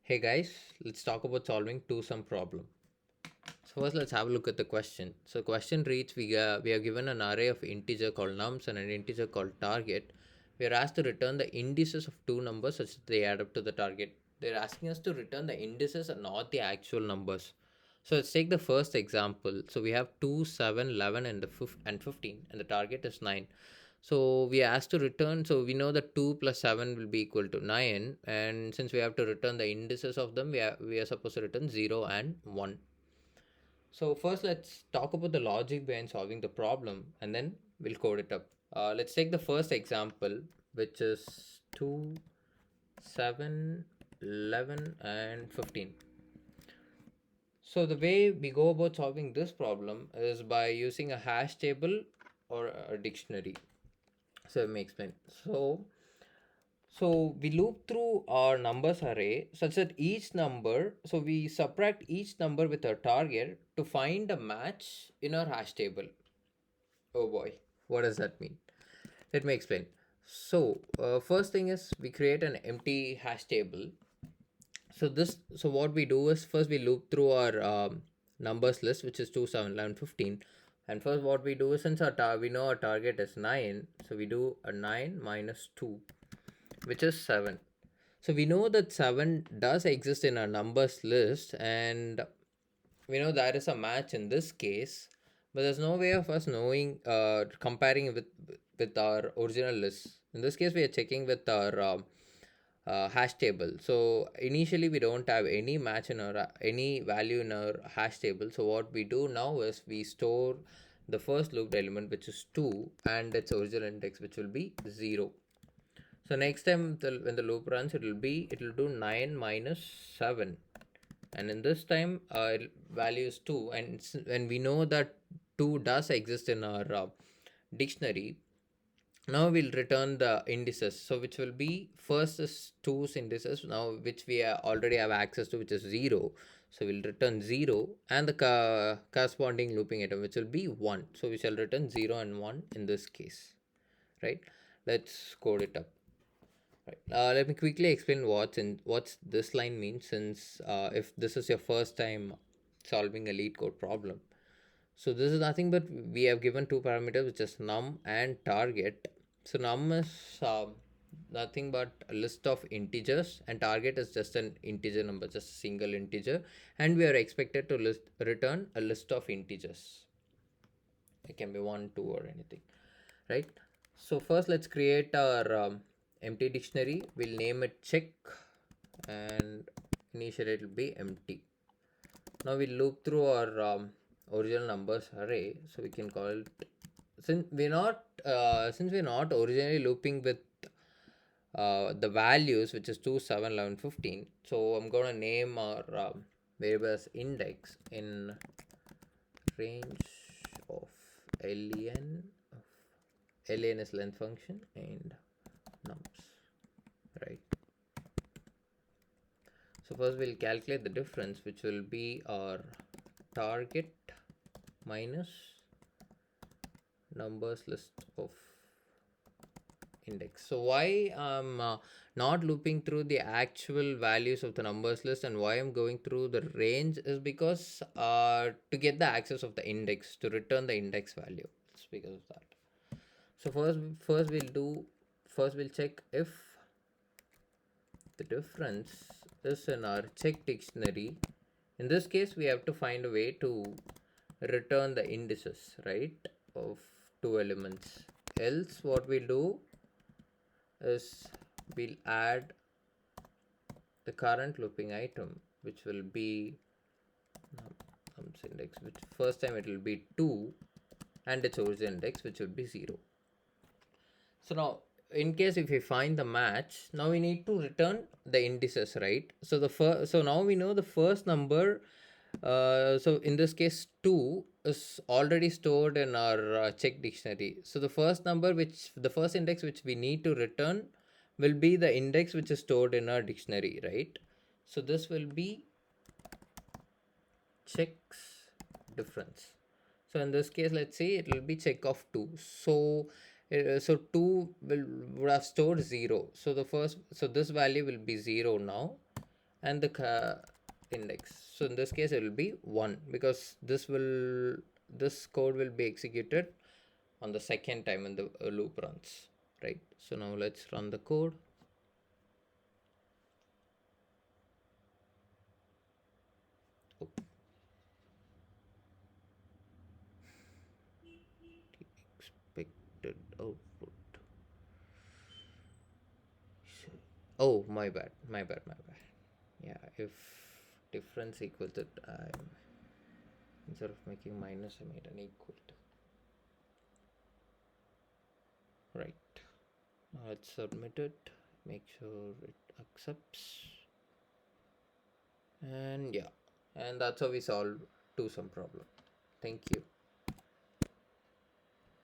Hey guys, let's talk about solving two sum problem. So first let's have a look at the question. So question reads we are given an array of integer called nums and an integer called target. We are asked to return the indices of two numbers such that they add up to the target. They're asking us to return the indices and not the actual numbers. So let's take the first example. So we have 2, 7, 11 and and 15 and the target is 9. So we are asked to return, so we know that 2 plus 7 will be equal to 9, and since we have to return the indices of them, we are supposed to return 0 and 1. So first let's talk about the logic behind solving the problem and then we'll code it up. Let's take the first example, which is 2, 7, 11 and 15. So the way we go about solving this problem is by using a hash table or a dictionary. So let me explain. So we loop through our numbers array such that each number, so we subtract each number with our target to find a match in our hash table. Oh boy, what does that mean? Let me explain. So first thing is we create an empty hash table. So what we do is first we loop through our numbers list, which is 2, 7, 11, 15. And first what we do is, since we know our target is 9, so we do a 9 minus 2, which is 7. So we know that 7 does exist in our numbers list, and we know there is a match in this case, but there's no way of us knowing, comparing with our original list. In this case, we are checking with our hash table. So initially, we don't have any match in our any value in our hash table. So what we do now is we store the first looped element, which is 2, and its original index, which will be 0. So next time when the loop runs, it will do 9 minus 7, and in this time value is 2, and when we know that 2 does exist in our dictionary, now we'll return the indices. So which will be, first is 2's indices now, which we already have access to, which is 0. So we'll return 0 and the corresponding looping item, which will be 1. So we shall return 0 and 1 in this case, right? Let's code it up. Right. Let me quickly explain what's this line means, since if this is your first time solving a lead code problem. So this is nothing but we have given two parameters, which is num and target. So num is nothing but a list of integers, and target is just an integer number, just a single integer, and we are expected to return a list of integers. It can be 1, 2 or anything, right? So first let's create our empty dictionary. We'll name it check, and initially it will be empty. Now we'll loop through our original numbers array, so we can call it, since we're not originally looping with the values, which is 2, 7, 11, 15. So I'm gonna name our variable as index in range of len. Len is length function and nums, right? So first we'll calculate the difference, which will be our target minus numbers list of index. So why I'm not looping through the actual values of the numbers list and why I'm going through the range is because to get the access of the index, to return the index value. It's because of that. So first we'll check if the difference is in our check dictionary. In this case, we have to find a way to return the indices, right, of two elements. Else what we'll do is we'll add the current looping item, which will be nums index, which first time it will be 2, and its origin index, which will be 0. So now, in case if we find the match, now we need to return the indices, right? So so now we know the first number. So in this case, 2 is already stored in our check dictionary. So the first index which we need to return will be the index which is stored in our dictionary, right? So this will be checks difference. So in this case, let's say it will be check of 2. So 2 would have stored 0. So this value will be 0 now, and the index. So in this case it will be 1, because this code will be executed on the second time when the loop runs, right? So now let's run the code. Oh, expected output. Oh, my bad. Yeah, if difference equal to time, instead of making minus, I made an equal to. Right. Now let's submit it. Make sure it accepts. And yeah, and that's how we solve two some problem. Thank you.